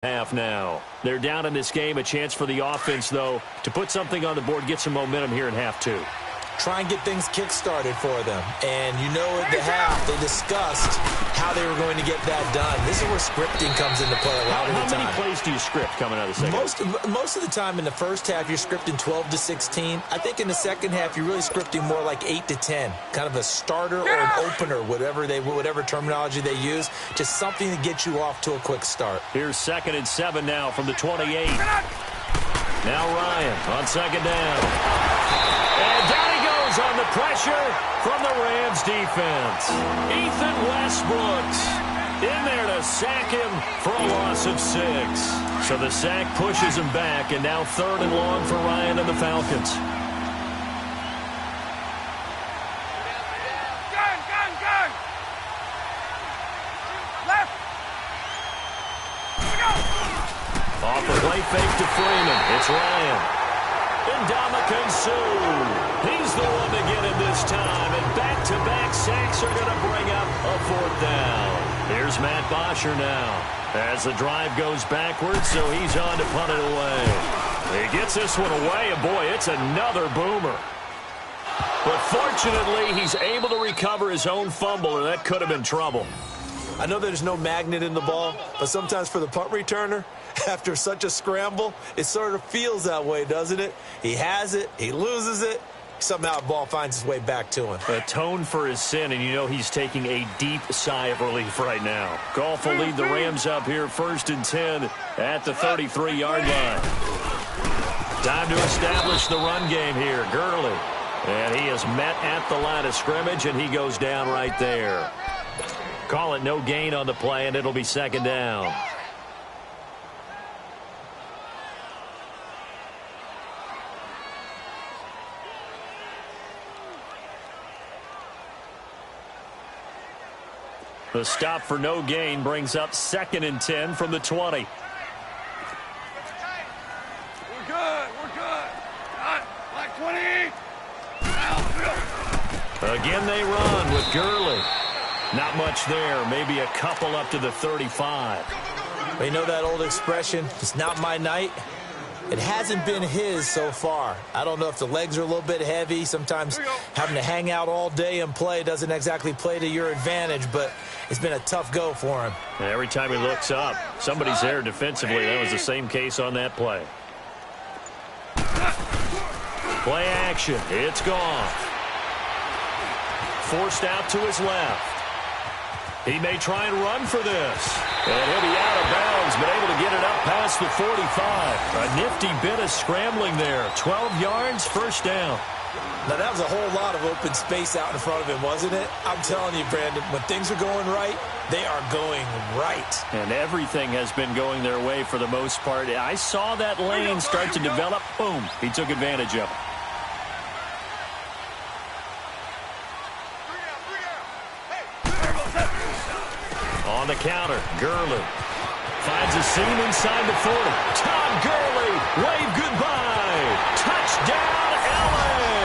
half now. They're down in this game. A chance for the offense, though, to put something on the board, get some momentum here in half two. Try and get things kick-started for them. And you know at the half, they discussed how they were going to get that done. This is where scripting comes into play a lot of the time. How many plays do you script coming out of the second? Most of the time in the first half, you're scripting 12 to 16. I think in the second half, you're really scripting more like 8 to 10. Kind of a starter or an opener, whatever terminology they use. Just something to get you off to a quick start. Here's 2nd and 7 now from the 28. Now Ryan on second down. And down he goes on the pressure from the Rams defense. Ethan Westbrooks in there to sack him for a loss of 6. So the sack pushes him back, and now 3rd and long for Ryan and the Falcons. Gun! Left! Off the play fake to Freeman. It's Ryan. And Ndamukong Suh. He's the one to get him this time. And back-to-back sacks are going to bring up a 4th down. Here's Matt Bosher now. As the drive goes backwards, so he's on to punt it away. He gets this one away, and boy, it's another boomer. But fortunately, he's able to recover his own fumble, or that could have been trouble. I know there's no magnet in the ball, but sometimes for the punt returner, after such a scramble, it sort of feels that way, doesn't it? He has it, he loses it, somehow the ball finds its way back to him. Atone for his sin, and you know he's taking a deep sigh of relief right now. Goff will lead the Rams up here 1st and 10 at the 33-yard line. Time to establish the run game here. Gurley. And he is met at the line of scrimmage, and he goes down right there. Call it no gain on the play, and it'll be 2nd down. The stop for no gain brings up 2nd and 10 from the 20. We're good. Like 20. Again they run with Gurley. Not much there. Maybe a couple up to the 35. You know that old expression, it's not my night? It hasn't been his so far. I don't know if the legs are a little bit heavy. Sometimes having to hang out all day and play doesn't exactly play to your advantage, but it's been a tough go for him. And every time he looks up, somebody's there defensively. That was the same case on that play. Play action. It's gone. Forced out to his left. He may try and run for this. And he'll be out of bounds, but able to get it up past the 45. A nifty bit of scrambling there. 12 yards, 1st down. Now, that was a whole lot of open space out in front of him, wasn't it? I'm telling you, Brandon, when things are going right, they are going right. And everything has been going their way for the most part. I saw that lane start to develop. Boom. He took advantage of it. On the counter, Gurley finds a seam inside the 40. Todd Gurley, wave goodbye. Touchdown, L.A.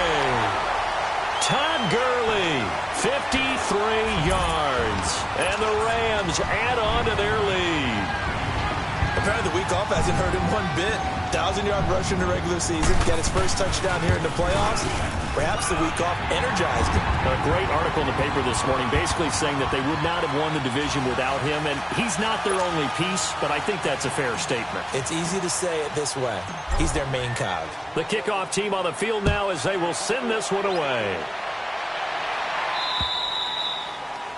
Todd Gurley, 53 yards. And the Rams add on to their lead. Apparently the week off hasn't hurt him one bit. 1,000-yard rush in the regular season. Got his first touchdown here in the playoffs. Perhaps the week off energized him. A great article in the paper this morning basically saying that they would not have won the division without him, and he's not their only piece, but I think that's a fair statement. It's easy to say it this way. He's their main cog. The kickoff team on the field now as they will send this one away.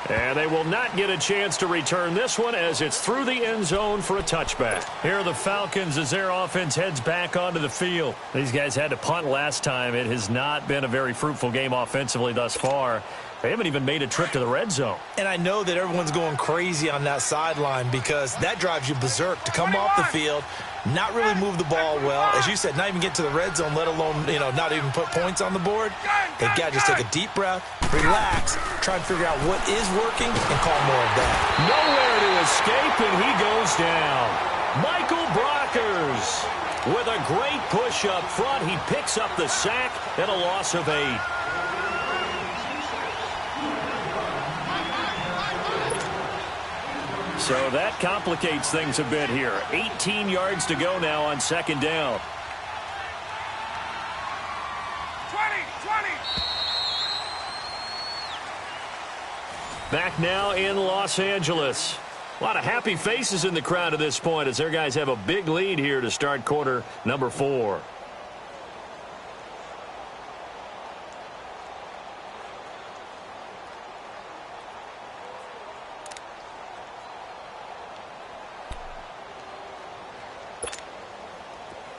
And they will not get a chance to return this one as it's through the end zone for a touchback. Here are the Falcons as their offense heads back onto the field. These guys had to punt last time. It has not been a very fruitful game offensively thus far. They haven't even made a trip to the red zone. And I know that everyone's going crazy on that sideline because that drives you berserk to come off the field, not really move the ball well. As you said, not even get to the red zone, let alone, not even put points on the board. They've got to just take a deep breath, relax, try and figure out what is working, and call more of that. Nowhere to escape, and he goes down. Michael Brockers with a great push up front. He picks up the sack and a loss of 8. So that complicates things a bit here. 18 yards to go now on second down. 20. Back now in Los Angeles. A lot of happy faces in the crowd at this point as their guys have a big lead here to start quarter number 4.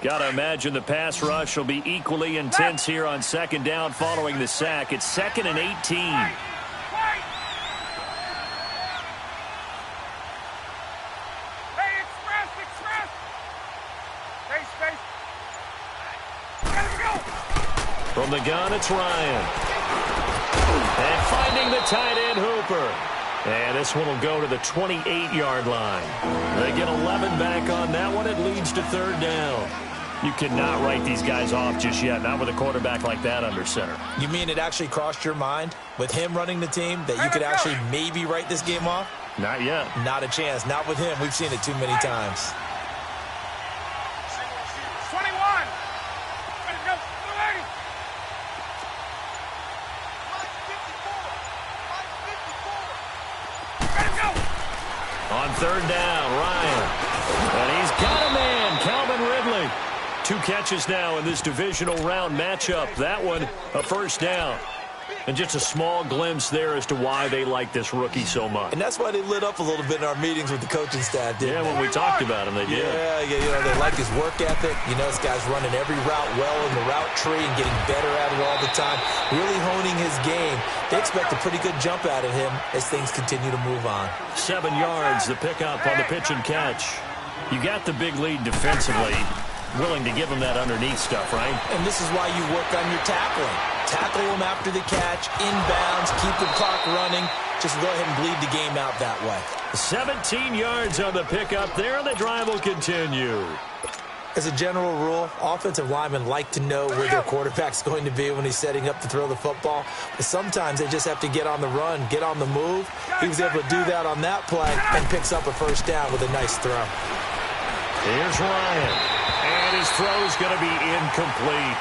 Got to imagine the pass rush will be equally intense here on second down following the sack. It's 2nd and 18. From the gun, it's Ryan. And finding the tight end, Hooper. And this one will go to the 28-yard line. They get 11 back on that one. It leads to third down. You cannot write these guys off just yet, not with a quarterback like that under center. You mean it actually crossed your mind with him running the team that you could actually maybe write this game off? Not yet. Not a chance. Not with him. We've seen it too many times. 21. Ready to go. 280. Ready to go. On third down, Ryan. And he's got a man, Calvin Ridley. 2 catches now in this divisional round matchup. That one, a first down. And just a small glimpse there as to why they like this rookie so much. And that's why they lit up a little bit in our meetings with the coaching staff, didn't they? When we talked about him, they did. Yeah, you know, they like his work ethic. You know, this guy's running every route well in the route tree and getting better at it all the time, really honing his game. They expect a pretty good jump out of him as things continue to move on. 7 yards, the pickup on the pitch and catch. You got the big lead defensively. Willing to give him that underneath stuff, right? And this is why you work on your tackling. Tackle him after the catch, inbounds, keep the clock running. Just go ahead and bleed the game out that way. 17 yards on the pickup there, and the drive will continue. As a general rule, offensive linemen like to know where their quarterback's going to be when he's setting up to throw the football. But sometimes they just have to get on the run, get on the move. He was able to do that on that play and picks up a first down with a nice throw. Here's Ryan. And his throw's going to be incomplete.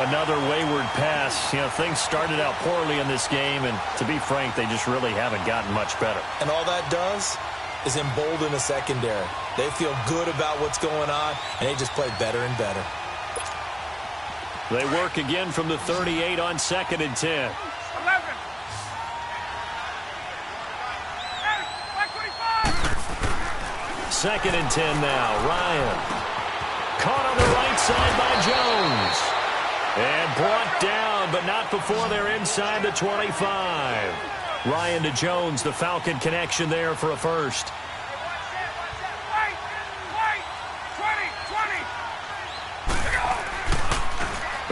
Another wayward pass. You know, things started out poorly in this game, and to be frank, they just really haven't gotten much better. And all that does is embolden the secondary. They feel good about what's going on, and they just play better and better. They work again from the 38 on 2nd and 10. 11. Second and 10 now. Ryan. Caught on the right side by Jones. And brought down, but not before they're inside the 25. Ryan to Jones, the Falcon connection there for a first. Wait.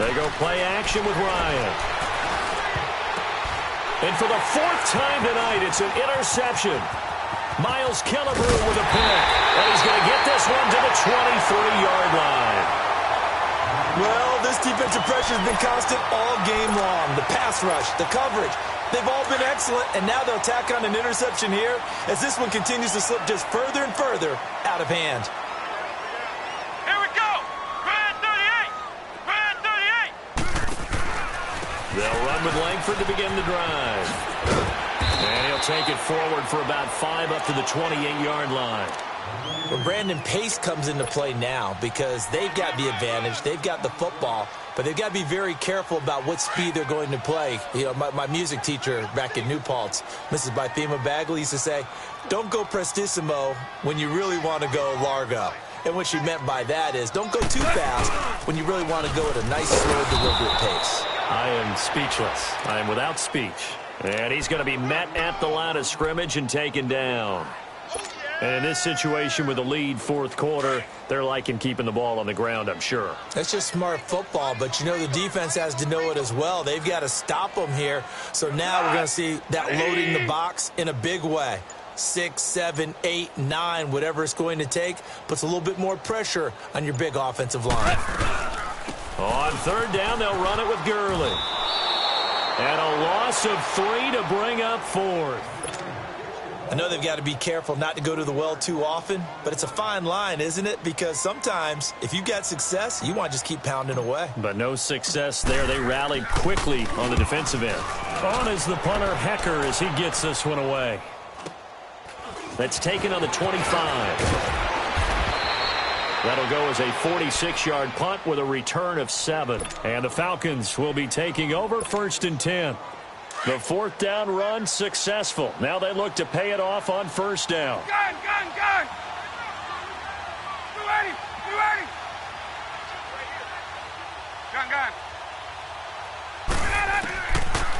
20. They go play action with Ryan. And for the 4th time tonight, it's an interception. Miles Killebrew with a pick. And he's going to get this one to the 23-yard line. Well, this defensive pressure has been constant all game long. The pass rush, the coverage, they've all been excellent, and now they'll tack on an interception here as this one continues to slip just further and further out of hand. Here we go. Red 38. They'll run with Langford to begin the drive. And he'll take it forward for about 5 up to the 28-yard line. Well, Brandon, pace comes into play now because they've got the advantage. They've got the football, but they've got to be very careful about what speed they're going to play. You know, my music teacher back in New Paltz, Mrs. Bythema Bagley, used to say, don't go prestissimo when you really want to go largo. And what she meant by that is don't go too fast when you really want to go at a nice, slow, deliberate pace. I am speechless. I am without speech. And he's going to be met at the line of scrimmage and taken down. And in this situation with the lead 4th quarter, they're liking keeping the ball on the ground, I'm sure. That's just smart football, but you know the defense has to know it as well. They've got to stop them here. So now we're going to see that loading the box in a big way. 6, 7, 8, 9, whatever it's going to take, puts a little bit more pressure on your big offensive line. On 3rd down, they'll run it with Gurley. And a loss of 3 to bring up 4th. I know they've got to be careful not to go to the well too often, but it's a fine line, isn't it? Because sometimes if you got success, you want to just keep pounding away. But no success there. They rallied quickly on the defensive end. On is the punter, Hecker, as he gets this one away. That's taken on the 25. That'll go as a 46-yard punt with a return of 7. And the Falcons will be taking over 1st and 10. The 4th down run successful. Now they look to pay it off on 1st down. Gun! You ready? Gun!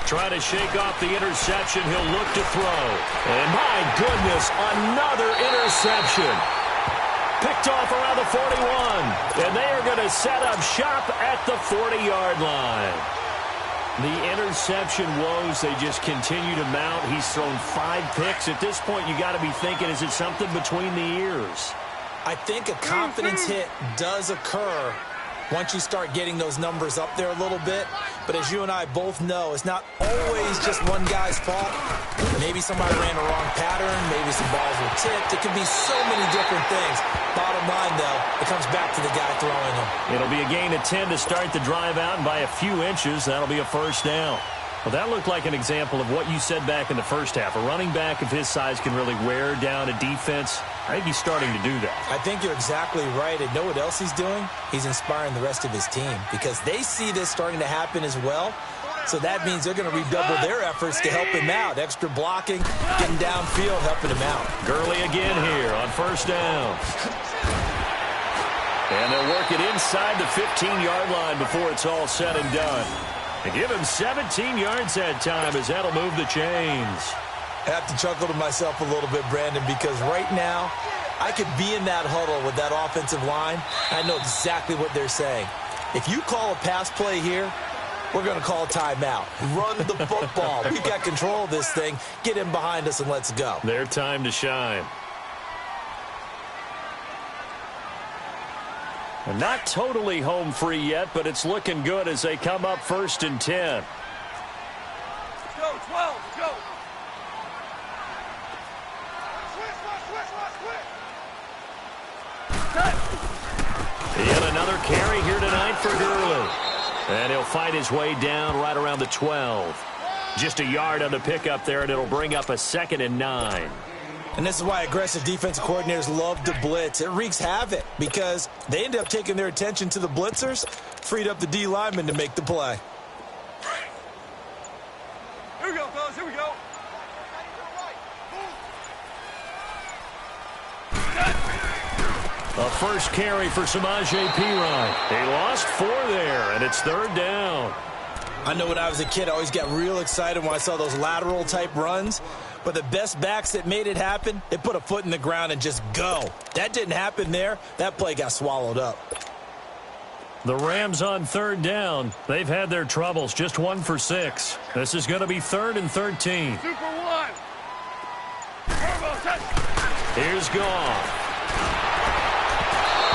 Trying to shake off the interception. He'll look to throw. And my goodness, another interception. Picked off around the 41. And they are going to set up shop at the 40-yard line. The interception woes, they just continue to mount. He's thrown 5 picks. At this point, you got to be thinking, is it something between the ears? I think a confidence hit does occur once you start getting those numbers up there a little bit. But as you and I both know, it's not always just one guy's fault. Maybe somebody ran a wrong pattern. Maybe some balls were tipped. It could be so many different things. Bottom line, though, it comes back to the guy throwing them. It'll be a gain of 10 to start the drive out, and by a few inches, that'll be a 1st down. Well, that looked like an example of what you said back in the first half. A running back of his size can really wear down a defense. I think he's starting to do that. I think you're exactly right. And know what else he's doing? He's inspiring the rest of his team because they see this starting to happen as well. So that means they're going to redouble their efforts to help him out. Extra blocking, getting downfield, helping him out. Gurley again here on 1st down. And they'll work it inside the 15-yard line before it's all said and done. They give him 17 yards that time as that'll move the chains. I have to chuckle to myself a little bit, Brandon, because right now I could be in that huddle with that offensive line. I know exactly what they're saying. If you call a pass play here, we're going to call a timeout. Run the football. We got control of this thing. Get him behind us and let's go. Their time to shine. And not totally home free yet, but it's looking good as they come up 1st and 10. Go, 12, go! Switch! Yet another carry here tonight for Gurley. And he'll fight his way down right around the 12. Just a yard on the pickup there, and it'll bring up a 2nd and 9. And this is why aggressive defensive coordinators love to blitz. It wreaks havoc because they end up taking their attention to the blitzers, freed up the D lineman to make the play. Here we go, fellas, here we go. A first carry for Samaje Perine. They lost 4 there, and it's 3rd down. I know when I was a kid, I always got real excited when I saw those lateral-type runs. But the best backs that made it happen, they put a foot in the ground and just go. That didn't happen there. That play got swallowed up. The Rams on 3rd down. They've had their troubles, just 1 for 6. This is going to be 3rd and 13. Super 1. Turbo, touch. Here's Goff.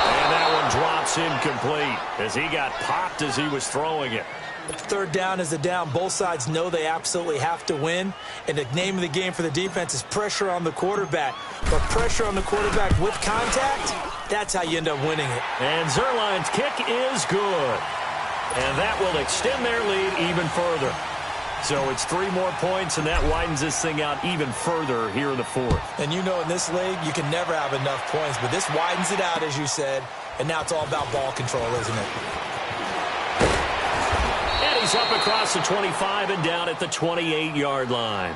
And that one drops incomplete as he got popped as he was throwing it. 3rd down is a down. Both sides know they absolutely have to win. And the name of the game for the defense is pressure on the quarterback. But pressure on the quarterback with contact, that's how you end up winning it. And Zerline's kick is good. And that will extend their lead even further. So it's 3 more points, and that widens this thing out even further here in the 4th. And you know in this league, you can never have enough points. But this widens it out, as you said. And now it's all about ball control, isn't it? He's up across the 25 and down at the 28-yard line.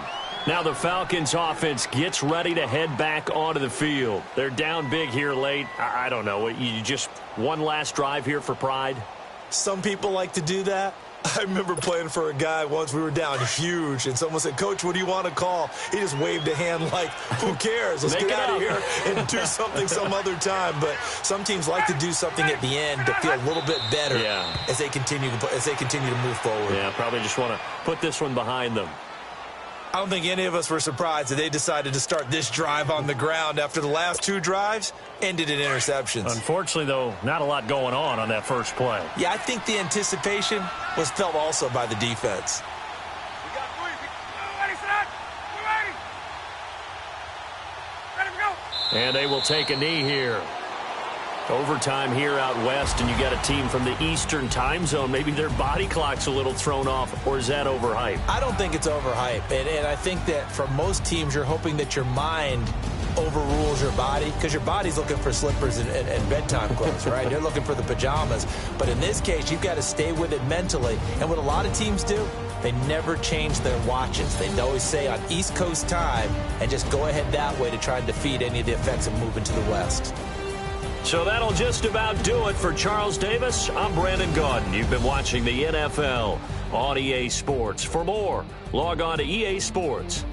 Now the Falcons offense gets ready to head back onto the field. They're down big here late. I don't know. You just one last drive here for pride? Some people like to do that. I remember playing for a guy once. We were down huge, and someone said, "Coach, what do you want to call?" He just waved a hand like, "Who cares? Let's get out of here and do something some other time." But some teams like to do something at the end to feel a little bit better as they continue to move forward. Yeah, probably just want to put this one behind them. I don't think any of us were surprised that they decided to start this drive on the ground after the last 2 drives ended in interceptions. Unfortunately, though, not a lot going on that first play. Yeah, I think the anticipation was felt also by the defense. We got 3. Ready, set. We're ready. And they will take a knee here. Overtime here out west, and you got a team from the Eastern time zone. Maybe their body clock's a little thrown off, or is that overhyped? I don't think it's overhyped. And I think that for most teams, you're hoping that your mind overrules your body, because your body's looking for slippers and bedtime clothes, right? You're looking for the pajamas. But in this case, you've got to stay with it mentally. And what a lot of teams do, they never change their watches. They always say on East Coast time and just go ahead that way to try and defeat any of the effects of moving to the West. So that'll just about do it for Charles Davis. I'm Brandon Gaudin. You've been watching the NFL on EA Sports. For more, log on to easports.com.